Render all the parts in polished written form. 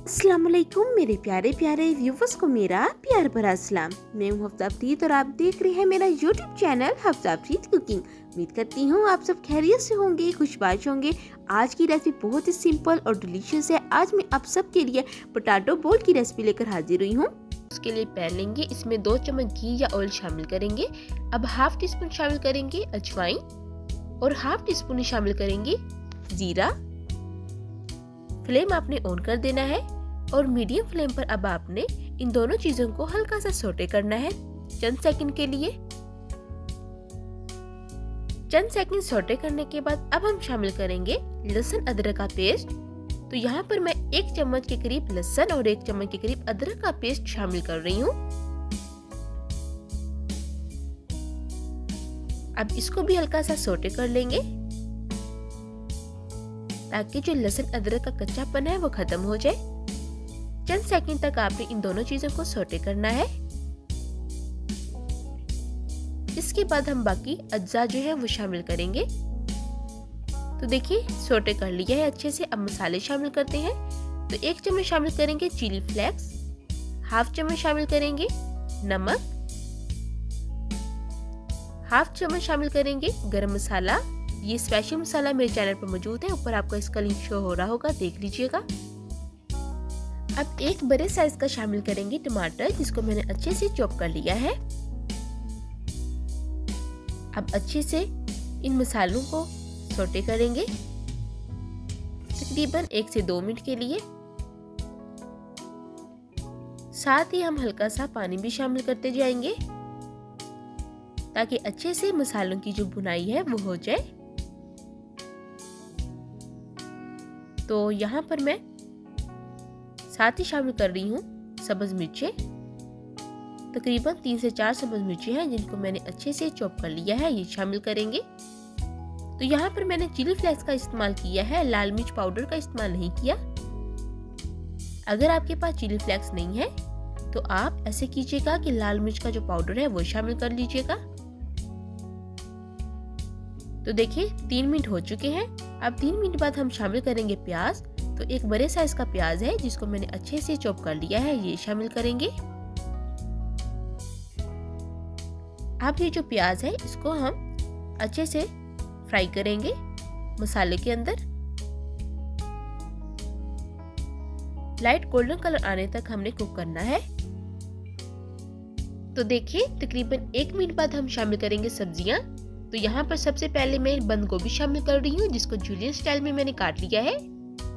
अस्सलाम वालेकुम मेरे प्यारे प्यारे व्यूवर्स को मेरा प्यार भरा सलाम। मैं हूँ हफ्ता अफरीद और आप देख रहे हैं मेरा यूट्यूब चैनल हफ्ता अफरीद कुकिंग। उम्मीद करती हूँ आप सब खैरियत से होंगे, खुशबाश होंगे। आज की रेसिपी बहुत ही सिंपल और डिलीशियस है। आज मैं आप सब के लिए पोटैटो बोल की रेसिपी लेकर हाजिर हुई हूँ। उसके लिए पैन लेंगे, इसमें 2 चम्मच घी या ऑयल शामिल करेंगे। अब हाफ टी स्पून शामिल करेंगे अजवाइन और हाफ टी स्पून शामिल करेंगे जीरा। फ्लेम आपने ऑन कर देना है और मीडियम फ्लेम पर अब आपने इन दोनों चीजों को हल्का सा सोटे करना है चंद सेकंड के लिए। चंद सेकंड सोटे करने के बाद अब हम शामिल करेंगे लहसुन अदरक का पेस्ट। तो यहाँ पर मैं 1 चम्मच के करीब लहसुन और 1 चम्मच के करीब अदरक का पेस्ट शामिल कर रही हूँ। अब इसको भी हल्का सा सोटे कर लेंगे ताकि जो लहसुन अदरक का कच्चापन है वो खत्म हो जाए। चंद सेकंड तक आपने इन दोनों चीजों को सोटे करना है। इसके बाद हम बाकी अज्जा जो है वो शामिल करेंगे। तो देखिए सोटे कर लिया है अच्छे से। अब मसाले शामिल करते हैं। तो 1 चम्मच शामिल करेंगे चिली फ्लेक्स, हाफ चम्मच शामिल करेंगे नमक, हाफ चम्मच शामिल करेंगे गरम मसाला। ये स्पेशल मसाला मेरे चैनल पर मौजूद है, ऊपर आपको इसका लिंक शो हो रहा होगा, देख लीजिएगा। अब 1 बड़े साइज का शामिल करेंगे टमाटर, जिसको मैंने अच्छे से चॉप कर लिया है। अब अच्छे से इन मसालों को सोटे करेंगे तकरीबन 1 से 2 मिनट के लिए। साथ ही हम हल्का सा पानी भी शामिल करते जाएंगे ताकि अच्छे से मसालों की जो भुनाई है वो हो जाए। तो यहाँ पर मैं साथ ही शामिल कर रही हूँ सब्ज मिर्चें। तकरीबन 3 से 4 सब्ज मिर्चें हैं जिनको मैंने अच्छे से चॉप कर लिया है, ये शामिल करेंगे। तो यहाँ पर मैंने चिली फ्लेक्स का इस्तेमाल किया है, लाल मिर्च पाउडर का इस्तेमाल नहीं किया। अगर आपके पास चिली फ्लेक्स नहीं है तो आप ऐसे कीजिएगा कि लाल मिर्च का जो पाउडर है वो शामिल कर लीजिएगा। तो देखिए 3 मिनट हो चुके हैं। अब 3 मिनट बाद हम शामिल करेंगे प्याज। तो 1 बड़े साइज का प्याज है जिसको मैंने अच्छे से चॉप कर लिया है, ये शामिल करेंगे। अब ये जो प्याज है इसको हम अच्छे से फ्राई करेंगे मसाले के अंदर। लाइट गोल्डन कलर आने तक हमने कुक करना है। तो देखिए तकरीबन 1 मिनट बाद हम शामिल करेंगे सब्जियां। तो यहाँ पर सबसे पहले मैं बंद गोभी शामिल कर रही हूँ, जिसको जूलियन स्टाइल में मैंने काट लिया है।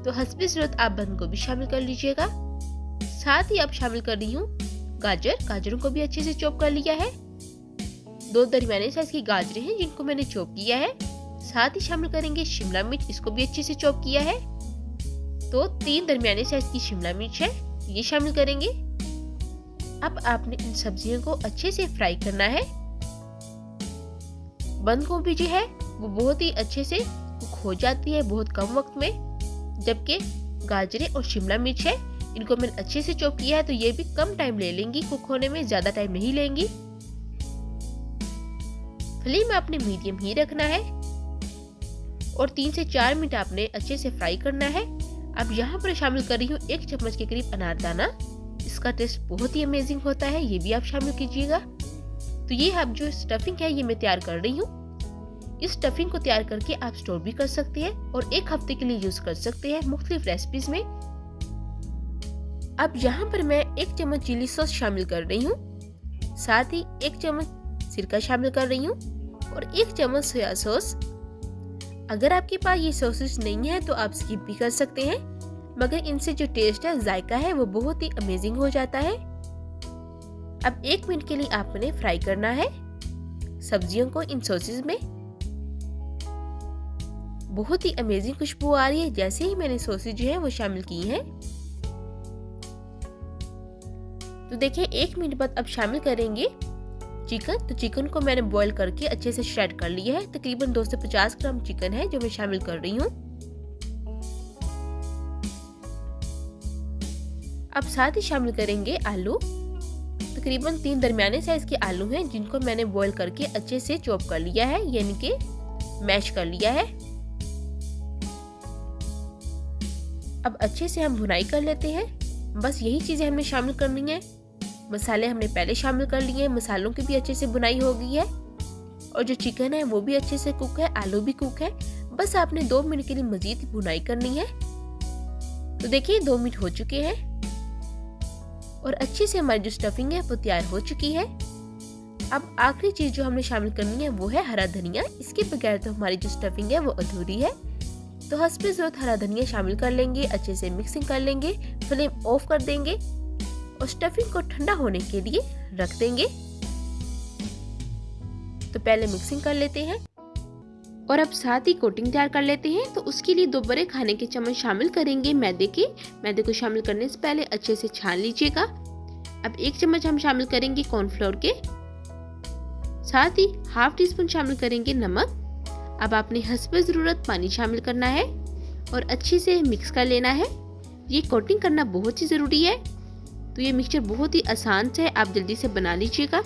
तो हस्बे जरूरत आप बंद गोभी शामिल कर लीजिएगा। साथ ही अब शामिल कर रही हूँ गाजरों को भी अच्छे से चॉप कर लिया है। 2 दरमियाने साइज की गाजरें हैं जिनको मैंने चॉप किया है। साथ ही शामिल करेंगे शिमला मिर्च, इसको भी अच्छे से चॉप किया है। तो 3 दरमियाने साइज की शिमला मिर्च है, ये शामिल करेंगे। अब आपने इन सब्जियों को अच्छे से फ्राई करना है। बंद गोभी जो है वो बहुत ही अच्छे से कुक हो जाती है बहुत कम वक्त में, जबकि गाजरें और शिमला मिर्च है इनको मैंने अच्छे से चॉप किया है तो ये भी कम टाइम ले लेंगी कुक होने में, ज्यादा टाइम नहीं लेंगी। फ्लेम आपने मीडियम ही रखना है और 3 से 4 मिनट आपने अच्छे से फ्राई करना है। अब यहाँ पर शामिल कर रही हूँ 1 चम्मच के करीब अनारदाना। इसका टेस्ट बहुत ही अमेजिंग होता है, ये भी आप शामिल कीजिएगा। तो ये अब जो स्टफिंग है ये मैं तैयार कर रही हूँ। इस स्टफिंग को तैयार करके आप स्टोर भी कर सकते हैं और 1 हफ्ते के लिए यूज कर सकते हैं मुख्तलिफ रेसिपीज में। अब यहाँ पर मैं 1 चम्मच चिली सॉस शामिल कर रही हूँ। साथ ही 1 चम्मच सिरका शामिल कर रही हूँ और 1 चम्मच सोया सॉस। अगर आपके पास ये सॉसेस नहीं है तो आप स्किप भी कर सकते हैं, मगर इनसे जो टेस्ट है, जायका है, वो बहुत ही अमेजिंग हो जाता है। अब 1 मिनट के लिए आपने फ्राई करना है सब्जियों को इन सॉसेस में। बहुत ही अमेजिंग खुशबू आ रही है जैसे ही मैंने सॉसेज जो है वो शामिल की हैं। तो देखिए 1 मिनट बाद अब शामिल करेंगे चिकन। तो चिकन को मैंने बॉईल करके अच्छे से श्रेड कर लिया है। तकरीबन 250 ग्राम चिकन है जो मैं शामिल कर रही हूँ। अब साथ ही शामिल करेंगे आलू। तकरीबन 3 दरमियाने साइज के आलू हैं जिनको मैंने बॉईल करके अच्छे से चॉप कर लिया है, यानी कि मैश कर लिया है। अब अच्छे से हम भुनाई कर लेते हैं। बस यही चीज़ें हमने शामिल करनी है। मसाले हमने पहले शामिल कर लिए हैं, मसालों की भी अच्छे से भुनाई हो गई है और जो चिकन है वो भी अच्छे से कुक है, आलू भी कुक है। बस आपने 2 मिनट के लिए मजीद भुनाई करनी है। तो देखिए 2 मिनट हो चुके हैं और अच्छे से हमारी जो स्टफिंग है वो तैयार हो चुकी है। अब आखिरी चीज जो हमने शामिल करनी है वो है हरा धनिया। इसके बगैर तो हमारी जो स्टफिंग है वो अधूरी है। तो हस्बे ज़रूरत हरा धनिया शामिल कर लेंगे, अच्छे से मिक्सिंग कर लेंगे, फ्लेम ऑफ कर देंगे और स्टफिंग को ठंडा होने के लिए रख देंगे। तो पहले मिक्सिंग कर लेते हैं और अब साथ ही कोटिंग तैयार कर लेते हैं। तो उसके लिए 2 बड़े खाने के चम्मच शामिल करेंगे मैदे के। मैदे को शामिल करने से पहले अच्छे से छान लीजिएगा। अब 1 चम्मच हम शामिल करेंगे कॉर्नफ्लोर के, साथ ही ½ टीस्पून शामिल करेंगे नमक। अब आपने हस्बे ज़रूरत पानी शामिल करना है और अच्छे से मिक्स कर लेना है। ये कोटिंग करना बहुत ही ज़रूरी है। तो ये मिक्सचर बहुत ही आसान से है, आप जल्दी से बना लीजिएगा।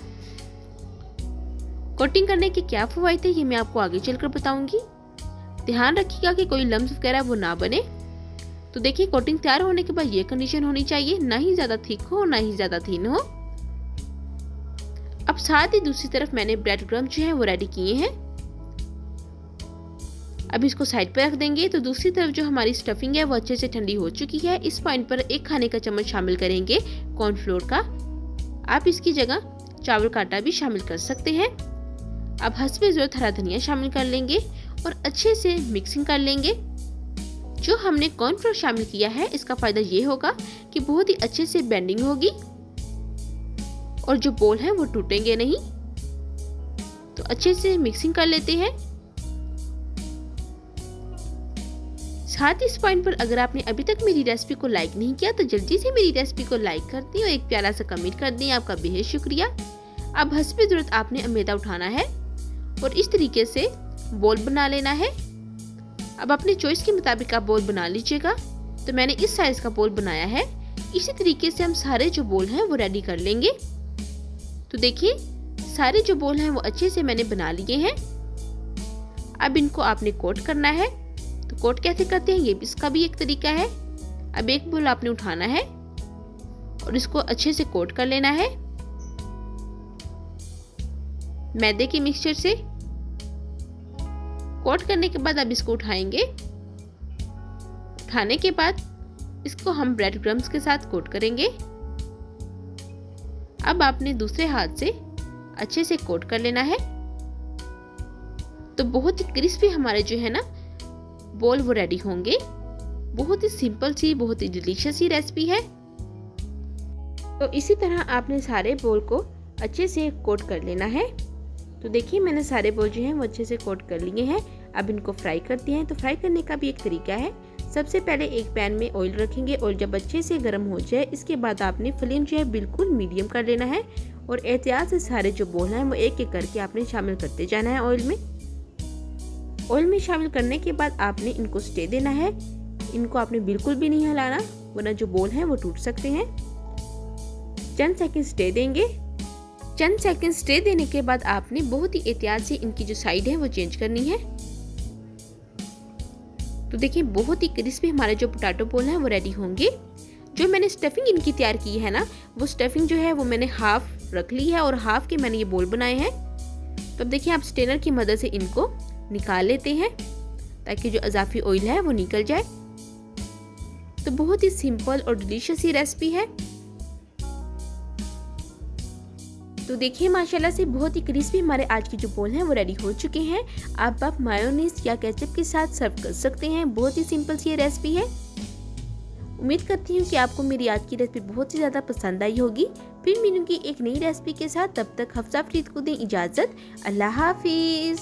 कोटिंग करने के क्या फ़वाइद है ये मैं आपको आगे चलकर बताऊंगी। ध्यान रखिएगा कि कोई लम्स वगैरह वो ना बने। तो देखिए कोटिंग तैयार होने के बाद ये कंडीशन होनी चाहिए, ना ही ज़्यादा थिक हो ना ही ज़्यादा थिन हो। अब साथ ही दूसरी तरफ मैंने ब्रेड क्रम्ब जो है वो रेडी किए हैं। अब इसको साइड पे रख देंगे। तो दूसरी तरफ जो हमारी स्टफिंग है वो अच्छे से ठंडी हो चुकी है। इस पॉइंट पर 1 खाने का चम्मच शामिल करेंगे कॉर्नफ्लोर का। आप इसकी जगह चावल का आटा भी शामिल कर सकते हैं। अब हस्बे ज़रूरत हरा धनिया शामिल कर लेंगे और अच्छे से मिक्सिंग कर लेंगे। जो हमने कॉर्नफ्लोर शामिल किया है इसका फायदा ये होगा कि बहुत ही अच्छे से बेंडिंग होगी और जो बोल है वो टूटेंगे नहीं। तो अच्छे से मिक्सिंग कर लेते हैं। साथ ही इस पॉइंट पर अगर आपने अभी तक मेरी रेसिपी को लाइक नहीं किया तो जल्दी से मेरी रेसिपी को लाइक कर दें और एक प्यारा सा कमेंट कर दें, आपका बेहद शुक्रिया। अब हस्बे ज़रूरत आपने मैदा उठाना है और इस तरीके से बोल बना लेना है। अब अपने चॉइस के मुताबिक आप बोल बना लीजिएगा। तो मैंने इस साइज का बोल बनाया है। इसी तरीके से हम सारे जो बोल हैं वो रेडी कर लेंगे। तो देखिए सारे जो बोल हैं वो अच्छे से मैंने बना लिए हैं। अब इनको आपने कोट करना है। तो कोट कैसे करते हैं ये इसका भी एक तरीका है। अब एक बोल आपने उठाना है और इसको अच्छे से कोट कर लेना है मैदे के मिक्सचर से। कोट करने के बाद अब इसको उठाएंगे। उठाने के बाद इसको हम ब्रेड क्रम्ब्स के साथ कोट करेंगे। अब आपने दूसरे हाथ से अच्छे से कोट कर लेना है। तो बहुत ही क्रिस्पी हमारे जो है ना बोल वो रेडी होंगे। बहुत ही सिंपल सी, बहुत ही डिलीशियस सी रेसिपी है। तो इसी तरह आपने सारे बोल को अच्छे से कोट कर लेना है। तो देखिए मैंने सारे बोल जो हैं वो अच्छे से कोट कर लिए हैं। अब इनको फ्राई करते हैं। तो फ्राई करने का भी एक तरीका है। सबसे पहले एक पैन में ऑयल रखेंगे और जब अच्छे से गर्म हो जाए इसके बाद आपने फ्लेम जो है बिल्कुल मीडियम कर लेना है और एहतियात से सारे जो बोल हैं वो एक एक करके आपने शामिल करते जाना है ऑयल में। ऑयल में शामिल करने के बाद आपने इनको स्टे देना है। इनको आपने बिल्कुल भी नहीं हिलाना वरना जो बोल हैं वो टूट सकते हैं। चंद सेकंड स्टे देंगे। चंद सेकंड स्टे देने के बाद आपने बहुत ही एहतियात से इनकी जो साइड है वो चेंज करनी है। तो देखिए बहुत ही क्रिस्पी हमारे जो पोटैटो बोल हैं वो रेडी होंगे। जो मैंने स्टफिंग इनकी तैयार की है ना वो स्टफिंग जो है वो मैंने हाफ रख ली है और हाफ के मैंने ये बोल बनाए हैं। तो अब देखिए आप स्ट्रेनर की मदद से इनको निकाल लेते हैं ताकि जो इजाफी ऑयल है वो निकल जाए। तो बहुत ही सिंपल और डिलीशियस ही रेसिपी है। तो देखिए माशाल्लाह से बहुत ही क्रिस्पी हमारे आज की जो बोल हैं वो रेडी हो चुके हैं। आप मायोनीज या केचप के साथ सर्व कर सकते हैं। बहुत ही सिंपल सी रेसिपी है। उम्मीद करती हूँ कि आपको मेरी आज की रेसिपी बहुत ही ज़्यादा पसंद आई होगी। फिर मिलूंगी एक नई रेसिपी के साथ। तब तक हफ्सा फरीद को दें इजाज़त। अल्लाह हाफिज़।